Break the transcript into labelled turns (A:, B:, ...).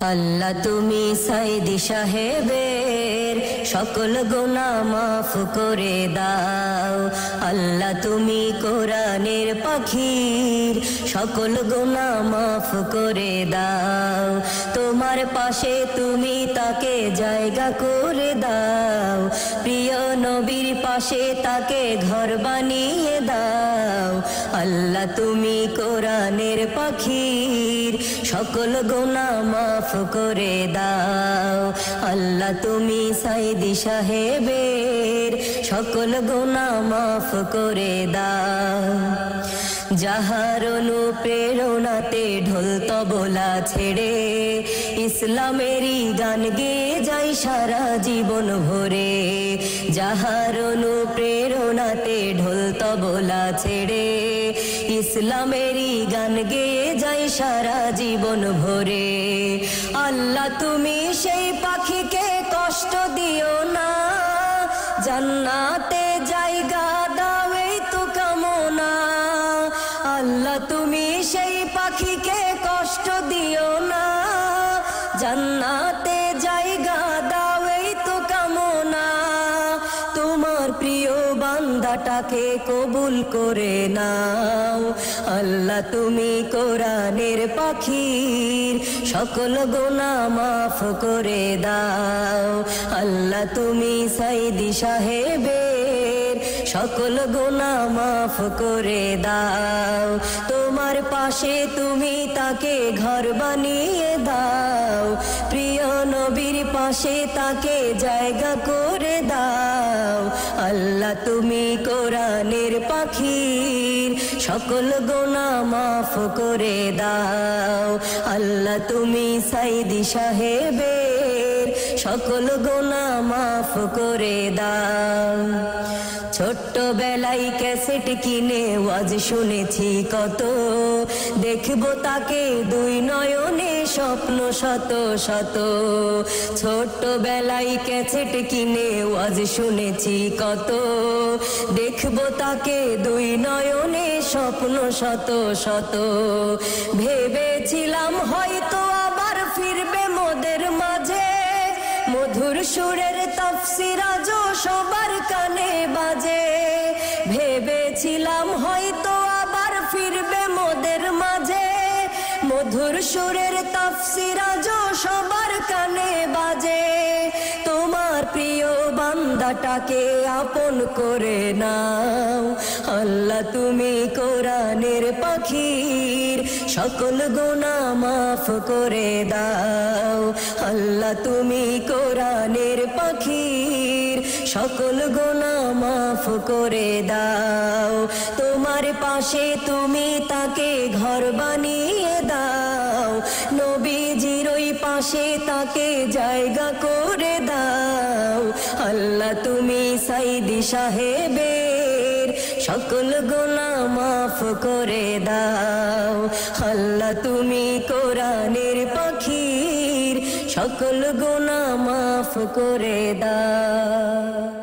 A: আল্লাহ তুমি সাইদি সাহেবের সকল গুনাহ মাফ করে দাও। আল্লাহ তুমি কোরআনের পাখির সকল গুনাহ মাফ করে দাও। তোমার পাশে তুমি তাকে জায়গা করে দাও। প্রিয় নবীর পাশে তাকে ঘর বানিয়ে দাও। আল্লাহ তুমি কোরআনের পাখির সকল গুনাহ মাফ করে দাও। আল্লাহ তুমি সাইদি সাহেবের সকল গুনাহ মাফ করে দাও। যাহার অনুপ্রেরণাতে ঢোল তবলা ছেড়ে ইসলামেরই গান গেয়ে যায় সারা জীবন ভরে। যাহার অনুপ্রেরণাতে ঢোল তবলা ছেড়ে ইসলামেরই গান গেয়ে যায় সারা জীবন ভরে। আল্লাহ তুমি সেই পাখিকে কষ্ট দিও না, জান্নাতে জায়গা দাও এই তো কামনা। আল্লাহ তুমি সেই পাখিকে কষ্ট দিও না, জান্নাতে জায়গা দাও এই তো কামনা। তোমার প্রিয় বান্দাটাকে কবুল করে নাও। আল্লাহ তুমি কোরআনের পাখির সকল গুনাহ মাফ করে দাও। আল্লাহ তুমি সাইদি সাহেবের সকল গুনাহ মাফ করে দাও। তোমার পাশে তুমি তাকে ঘর বানিয়ে দাও। প্রিয় নবীর পাশে তাকে জায়গা করে দাও। আল্লাহ তুমি কোরআনের পাখির সকল গুনাহ মাফ করে দাও। আল্লাহ তুমি সাইদি সাহেবের সকল গুনাহ মাফ করে দাও। ছোট্ট বেলায় ক্যাসেট কিনে ওয়াজ শুনেছি কত, দেখবো তাকে দুই নয়নে স্বপ্ন শত শত। ছোট্ট বেলায় ক্যাসেট কিনে ওয়াজ শুনেছি কত, দেখবো তাকে দুই নয়নে স্বপ্ন শত শত। ভেবেছিলাম হয়তো আবার ফিরবে মোদের মাঝে, মধুর সুরের তাফসীর আজও সবার কানে বাজে। ভেবেছিলাম হয়তো আবার ফিরবে মোদের মাঝে, মধুর সুরের তাফসীর আজও সবার কানে বাজে। তোমার প্রিয় বান্দাটাকে আপন করে নাও। আল্লাহ তুমি কোরআনের পাখির সকল গুনাহ মাফ করে দাও। আল্লাহ তুমি কোরআনের পাখির সকল গুনাহ মাফ করে দাও। তোমার পাশে তুমি তাকে ঘর বানিয়ে দাও। নবীজির ওই পাশে তাকে জায়গা করে দাও। আল্লাহ তুমি সাইদি সাহেবের সকল গুনাহ মাফ করে দাও। আল্লাহ তুমি কোরআনের পাখির সকল গুনাহ মাফ করে দাও।